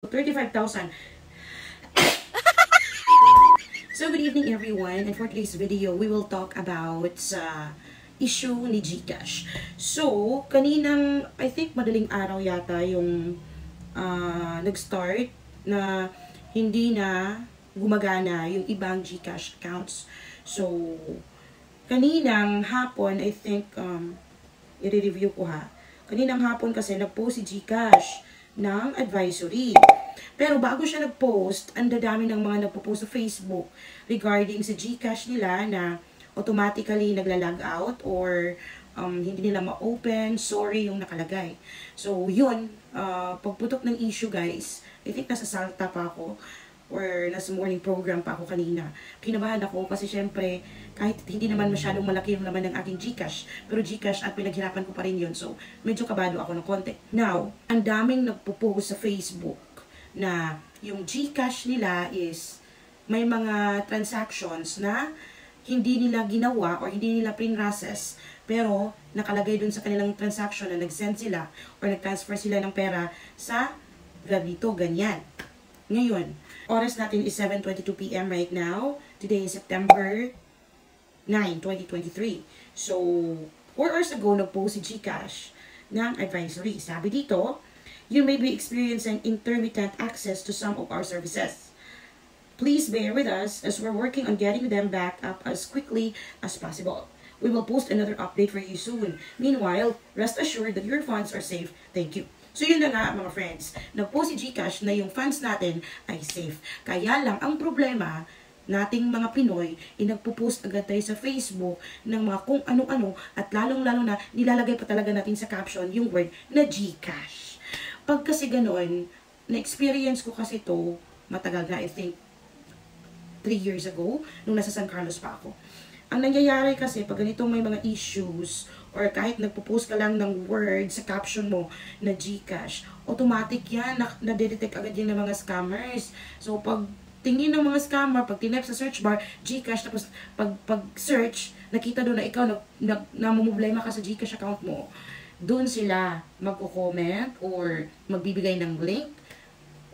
35,000. So, good evening everyone, and for today's video, we will talk about sa issue ni GCash. So, kaninang, I think madaling araw yata yung nag-start na hindi na gumagana yung ibang GCash accounts. So, kaninang hapon, I think, i-review ko ha. Kaninang hapon kasi nag-post si GCash ng advisory. Pero bago siya nag-post, ang dadami ng mga nagpo-post sa Facebook regarding sa GCash nila na automatically nagla-log out or hindi nila ma-open, sorry yung nakalagay. So, yun, pagputok ng issue guys, I think nasa Salta pa ako or nasa morning program pa ako kanina. Kinabahan ako kasi syempre, kahit hindi naman masyadong malaki yung laman ng aking GCash, pero GCash at pinaghirapan ko pa rin yun. So, medyo kabado ako ng konti. Now, ang daming nagpo-post sa Facebook na yung GCash nila is may mga transactions na hindi nila ginawa or hindi nila prinrocess pero nakalagay dun sa kanilang transaction na nag-send sila or nag-transfer sila ng pera sa ganito, ganyan. Ngayon, oras natin is 7:22 PM right now. Today is September 9, 2023. So, 4 hours ago, nag-post si GCash ng advisory. Sabi dito, you may be experiencing intermittent access to some of our services. Please bear with us as we're working on getting them back up as quickly as possible. We will post another update for you soon. Meanwhile, rest assured that your funds are safe. Thank you. So yun na nga mga friends, nag-post si GCash na yung funds natin ay safe. Kaya lang ang problema, nating mga Pinoy, nagpo-post agad tayo sa Facebook ng mga kung ano-ano at lalong-lalo na nilalagay pa talaga natin sa caption yung word na GCash. Pag kasi ganoon, na-experience ko kasi to matagal na, I think 3 years ago, nung nasa San Carlos pa ako. Ang nangyayari kasi pag ganitong may mga issues or kahit nagpo-post ka lang ng word sa caption mo na GCash, automatic yan, na-detect agad yan ng mga scammers. So pag tingin ng mga scammer, pag tinap sa search bar, GCash, tapos pag search, nakita doon na ikaw namumblema ka sa GCash account mo, doon sila magko-comment or magbibigay ng link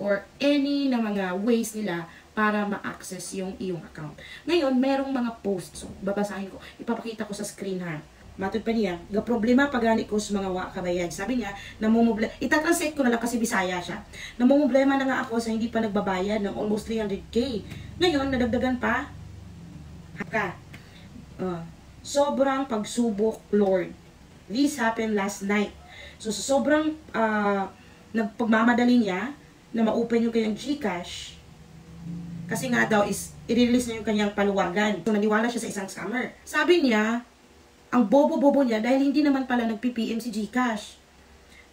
or any na mga ways nila para ma-access yung iyong account. Ngayon, merong mga posts. So, babasahin ko. Ipapakita ko sa screen ha. Matod pa niya, ga problema pagani ko sa mga kabayan. Sabi niya, itatranslate ko na lang kasi Bisaya siya. Namumblema na nga ako sa hindi pa nagbabayad ng almost 300k. Ngayon, nadagdagan pa. Haka. Sobrang pagsubok, Lord. This happened last night. So, sa sobrang nagpagmamadali niya na ma-open yung kanyang GCash, kasi nga daw is i-release na yung kanyang paluwagan. So, naniwala siya sa isang scammer. Sabi niya, ang bobo-bobo niya dahil hindi naman pala nag-PPM si GCash.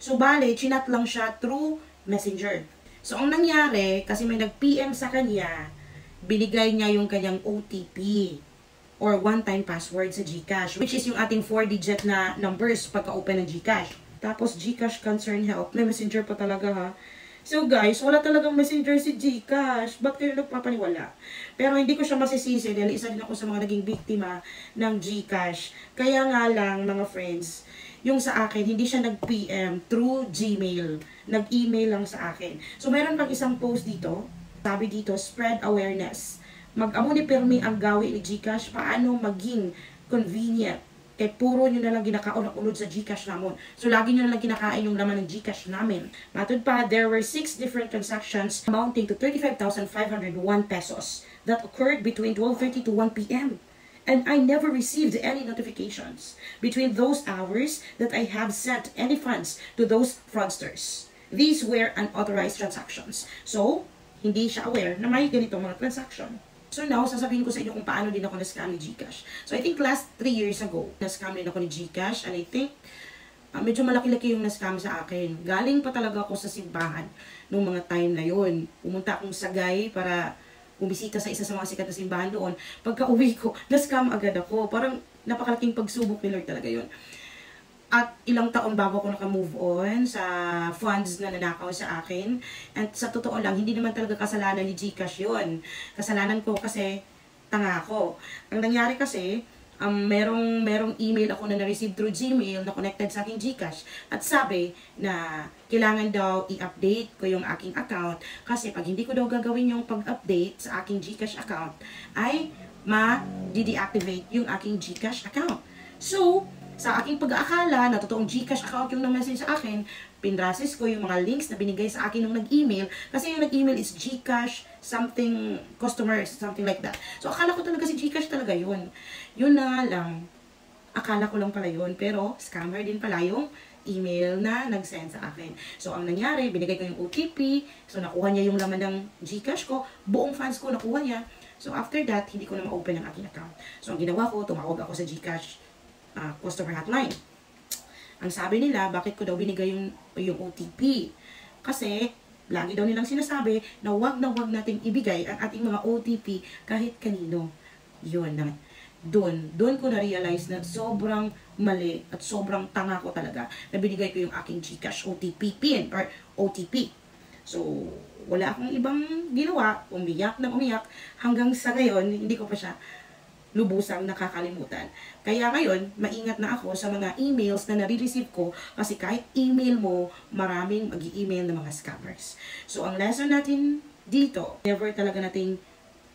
So, bale, chinat lang siya through Messenger. So, ang nangyari, kasi may nag-PM sa kanya, binigay niya yung kanyang OTP or one-time password sa GCash, which is yung ating 4-digit na numbers pagka-open ng GCash. Tapos, GCash Concern Help. May Messenger pa talaga ha. So guys, wala talagang Messenger si GCash. Ba't kayo nagpapaniwala? Pero hindi ko siya masisisi dahil isa din ako sa mga naging biktima ng GCash. Kaya nga lang mga friends, yung sa akin, hindi siya nag-PM through Gmail. Nag-email lang sa akin. So meron pang isang post dito. Sabi dito, spread awareness. Mag-amo ni Permi ang gawi ni GCash. Paano maging convenient? Kaya puro nyo na lang ginakaon-unod sa GCash namin. So, lagi nyo na lang kinakain yung laman ng GCash namin. Matod pa, there were 6 different transactions amounting to 35,501 pesos that occurred between 12:30 to 1 p.m. And I never received any notifications between those hours that I have sent any funds to those fraudsters. These were unauthorized transactions. So, hindi siya aware na may ganitong mga transaction. So now, sasabihin ko sa inyo kung paano din ako na-scam ni GCash. So I think last 3 years ago, na-scam din ako ni GCash. And I think, medyo malaki-laki yung na-scam sa akin. Galing pa talaga ako sa simbahan noong mga time na yun. Pumunta akong Sagay para bumisita sa isa sa mga sikat na simbahan doon. Pagka uwi ko, na-scam agad ako. Parang napakalaking pagsubok ni Lord talaga yun. At ilang taon bago ako naka-move on sa funds na nanakaw sa akin. At sa totoo lang, hindi naman talaga kasalanan ni GCash yun. Kasalanan ko kasi tanga ako. Ang nangyari kasi, merong email ako na na-receive through Gmail na connected sa aking GCash at sabi na kailangan daw i-update ko yung aking account kasi pag hindi ko daw gagawin yung pag-update sa aking GCash account ay ma-deactivate yung aking GCash account. So, sa aking pag-aakala na totoong GCash account yung na-message sa akin, pinrasis ko yung mga links na binigay sa akin nung nag-email kasi yung nag-email is GCash something customers, something like that. So, akala ko talaga si GCash talaga yun. Yun na nga lang. Akala ko lang pala yun. Pero, scammer din pala yung email na nag-send sa akin. So, ang nangyari, binigay ko yung OTP. So, nakuha niya yung laman ng GCash ko. Buong funds ko nakuha niya. So, after that, hindi ko na ma-open ang aking account. So, ang ginawa ko, tumawag ako sa GCash customer hotline. Ang sabi nila, bakit ko daw binigay yung OTP? Kasi, lagi daw nilang sinasabi na wag nating ibigay ang ating mga OTP kahit kanino. Yun na. Doon ko na-realize na sobrang mali at sobrang tanga ko talaga na binigay ko yung aking GCash OTP PIN or OTP. So, wala akong ibang ginawa, umiyak na umiyak, hanggang sa ngayon, hindi ko pa siya lubusang nakakalimutan. Kaya ngayon, maingat na ako sa mga emails na nare-receive ko kasi kahit email mo, maraming mag-i-email ng mga scammers. So, ang lesson natin dito, never talaga nating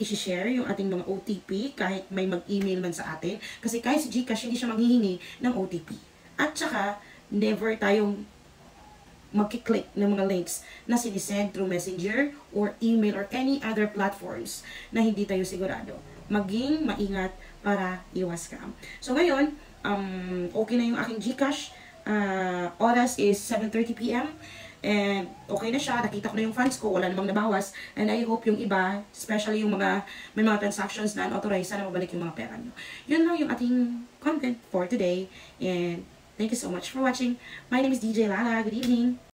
i-share yung ating mga OTP kahit may mag-email man sa atin. Kasi kahit si GCash, hindi siya manghihingi ng OTP. At saka, never tayong magkiklik ng mga links na sinisend through Messenger or email or any other platforms na hindi tayo sigurado. Maging maingat para iwas scam. So ngayon, okay na yung aking GCash. Oras is 7:30 PM. And okay na siya. Nakita ko na yung funds ko. Wala namang nabawas. And I hope yung iba, especially yung may mga transactions na unauthorized, sana mabalik yung mga pera nyo. Yun lang yung ating content for today. And thank you so much for watching. My name is DJ Lala. Good evening.